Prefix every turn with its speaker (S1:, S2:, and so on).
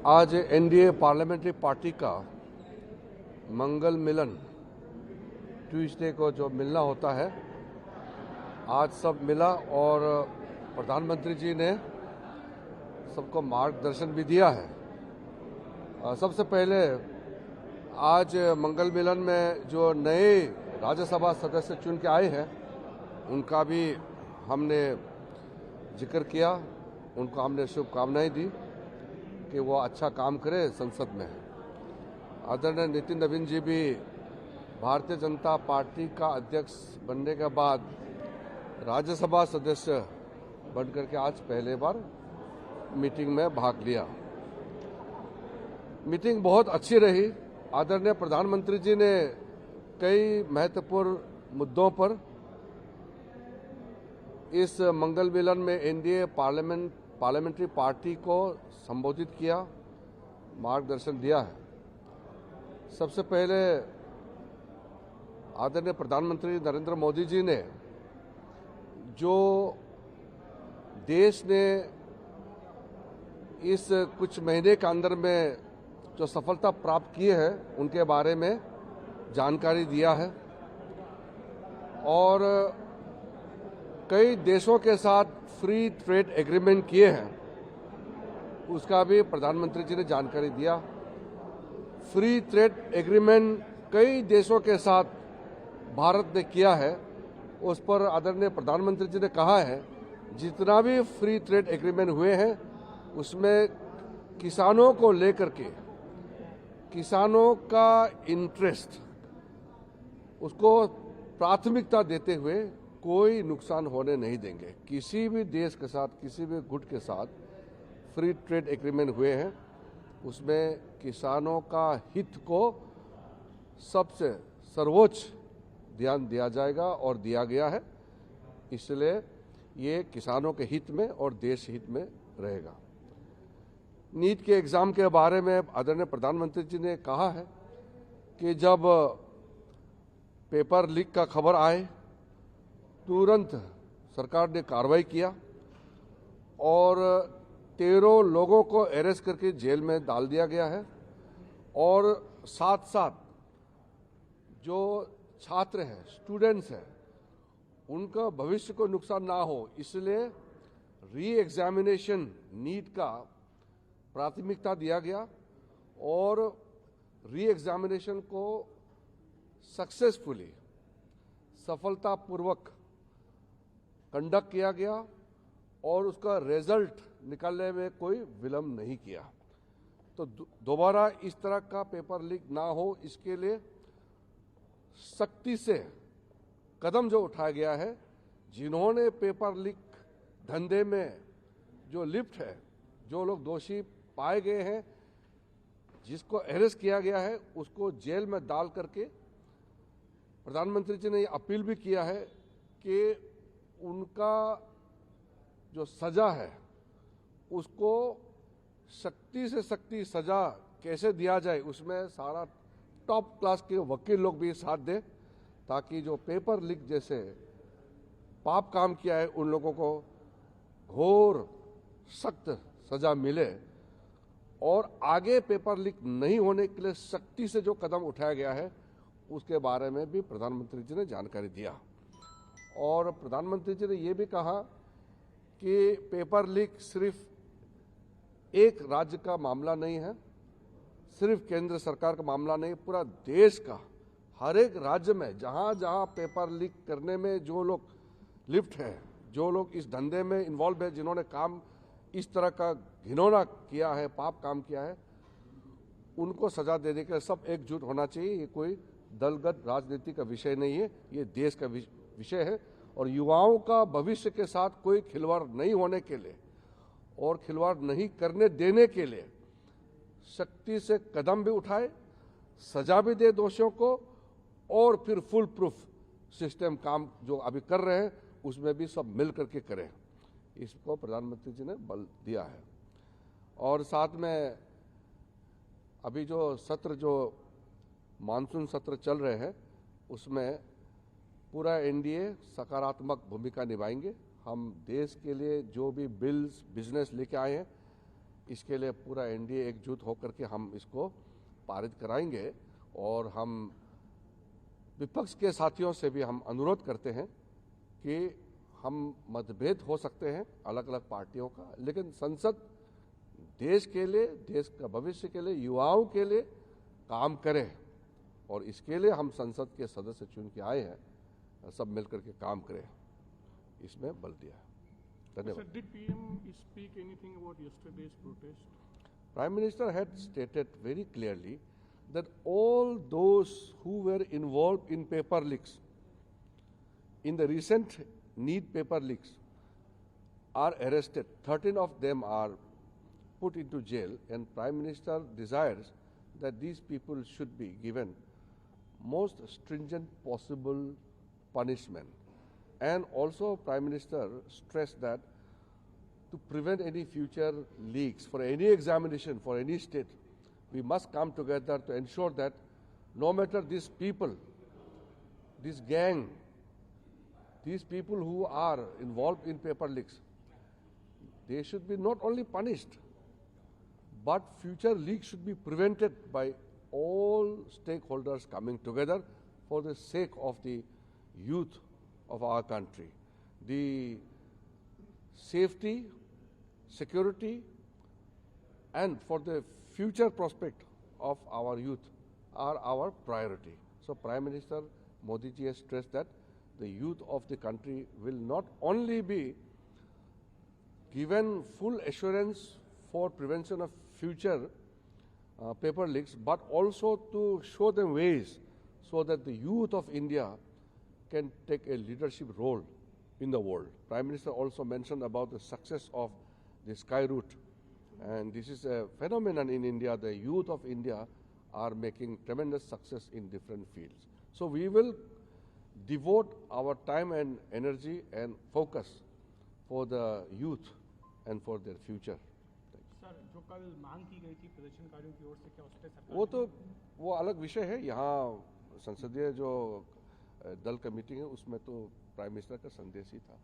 S1: आज NDA parliamentary party का मंगल मिलन Tuesday को जो मिलना होता है, आज सब मिला और प्रधानमंत्री जी ने सबको मार्गदर्शन भी दिया है। सबसे पहले आज मंगल मिलन में जो नए राज्यसभा सदस्य चुन के आए हैं उनका भी हमने जिक्र किया, उनको हमने शुभकामनाएं दी कि वो अच्छा काम करे संसद में। आदरणीय नितिन नवीन जी भी भारतीय जनता पार्टी का अध्यक्ष बनने के बाद राज्यसभा सदस्य बनकर के आज पहले बार मीटिंग में भाग लिया। मीटिंग बहुत अच्छी रही। आदरणीय प्रधानमंत्री जी ने कई महत्वपूर्ण मुद्दों पर इस मंगल मिलन में एनडीए पार्लियामेंट्री पार्टी को संबोधित किया, मार्गदर्शन दिया है। सबसे पहले आदरणीय प्रधानमंत्री नरेंद्र मोदी जी ने जो देश ने इस कुछ महीने के अंदर में जो सफलता प्राप्त की है उनके बारे में जानकारी दिया है और कई देशों के साथ फ्री ट्रेड एग्रीमेंट किए हैं, उसका भी प्रधानमंत्री जी ने जानकारी दिया। फ्री ट्रेड एग्रीमेंट कई देशों के साथ भारत ने किया है, उस पर आदरणीय प्रधानमंत्री जी ने कहा है जितना भी फ्री ट्रेड एग्रीमेंट हुए हैं उसमें किसानों को लेकर के, किसानों का इंटरेस्ट, उसको प्राथमिकता देते हुए कोई नुकसान होने नहीं देंगे। किसी भी देश के साथ, किसी भी गुट के साथ फ्री ट्रेड एग्रीमेंट हुए हैं उसमें किसानों का हित को सबसे सर्वोच्च ध्यान दिया जाएगा और दिया गया है, इसलिए ये किसानों के हित में और देश हित में रहेगा। नीट के एग्जाम के बारे में आदरणीय प्रधानमंत्री जी ने कहा है कि जब पेपर लीक का खबर आए तुरंत सरकार ने कार्रवाई किया और 13 लोगों को अरेस्ट करके जेल में डाल दिया गया है और साथ साथ जो छात्र हैं, स्टूडेंट्स हैं, उनका भविष्य को नुकसान ना हो इसलिए री एग्जामिनेशन नीट का प्राथमिकता दिया गया और री एग्जामिनेशन को सक्सेसफुली, सफलतापूर्वक कंडक्ट किया गया और उसका रिजल्ट निकालने में कोई विलंब नहीं किया। तो दोबारा इस तरह का पेपर लीक ना हो इसके लिए सख्ती से कदम जो उठाया गया है, जिन्होंने पेपर लीक धंधे में जो लिप्त है, जो लोग दोषी पाए गए हैं, जिसको अरेस्ट किया गया है उसको जेल में डाल करके प्रधानमंत्री जी ने अपील भी किया है कि उनका जो सजा है उसको सख्ती से सख्ती सजा कैसे दिया जाए उसमें सारा टॉप क्लास के वकील लोग भी साथ दें ताकि जो पेपर लीक जैसे पाप काम किया है उन लोगों को घोर सख्त सजा मिले और आगे पेपर लीक नहीं होने के लिए सख्ती से जो कदम उठाया गया है उसके बारे में भी प्रधानमंत्री जी ने जानकारी दिया। और प्रधानमंत्री जी ने ये भी कहा कि पेपर लीक सिर्फ एक राज्य का मामला नहीं है, सिर्फ केंद्र सरकार का मामला नहीं, पूरा देश का हर एक राज्य में जहां जहां पेपर लीक करने में जो लोग लिप्त हैं, जो लोग इस धंधे में इन्वॉल्व है, जिन्होंने काम इस तरह का घिनौना किया है, पाप काम किया है, उनको सजा देने के लिए सब एकजुट होना चाहिए। ये कोई दलगत राजनीति का विषय नहीं है, ये देश का विषय है और युवाओं का भविष्य के साथ कोई खिलवाड़ नहीं होने के लिए और खिलवाड़ नहीं करने देने के लिए सख्ती से कदम भी उठाए, सजा भी दे दोषियों को और फिर फुल प्रूफ सिस्टम काम जो अभी कर रहे हैं उसमें भी सब मिल करके करें, इसको प्रधानमंत्री जी ने बल दिया है। और साथ में अभी जो सत्र, जो मानसून सत्र चल रहे हैं उसमें पूरा एनडीए सकारात्मक भूमिका निभाएंगे। हम देश के लिए जो भी बिल्स, बिजनेस लेके आए हैं, इसके लिए पूरा एनडीए एकजुट होकर के हम इसको पारित कराएंगे। और हम विपक्ष के साथियों से भी हम अनुरोध करते हैं कि हम मतभेद हो सकते हैं अलग अलग पार्टियों का, लेकिन संसद देश के लिए, देश का भविष्य के लिए, युवाओं के लिए काम करे। और इसके लिए हम संसद के सदस्य चुन के आए हैं, सब मिलकर के काम करें, इसमें बल दिया है। धन्यवाद।
S2: Sir, did PM speak anything about yesterday's protest?
S1: Prime Minister had stated very clearly that all those who were involved in paper leaks, in the recent NEET paper leaks, are arrested. 13 of them are put into jail, and Prime Minister desires that these people should be given most stringent possible punishment. And also Prime Minister stressed that to prevent any future leaks for any examination for any state, we must come together to ensure that no matter these people, this gang, these people who are involved in paper leaks, they should be not only punished, but future leaks should be prevented by all stakeholders coming together for the sake of the youth of our country. The safety, security, and for the future prospect of our youth are our priority. So Prime Minister Modi ji has stressed that the youth of the country will not only be given full assurance for prevention of future paper leaks, but also to show them ways so that the youth of India can take a leadership role in the world. Prime Minister also mentioned about the success of the Sky Route, and this is a phenomenon in India. The youth of India are making tremendous success in different fields. So we will devote our time and energy and focus for the youth and for their future.
S2: Sir, जो कल मांग की गई थी प्रदर्शनकारियों की ओर से, क्या उस पर सरकार
S1: वो अलग विषय है। यहाँ संसदीय जो दल का मीटिंग है उसमें तो प्राइम मिनिस्टर का संदेश ही था।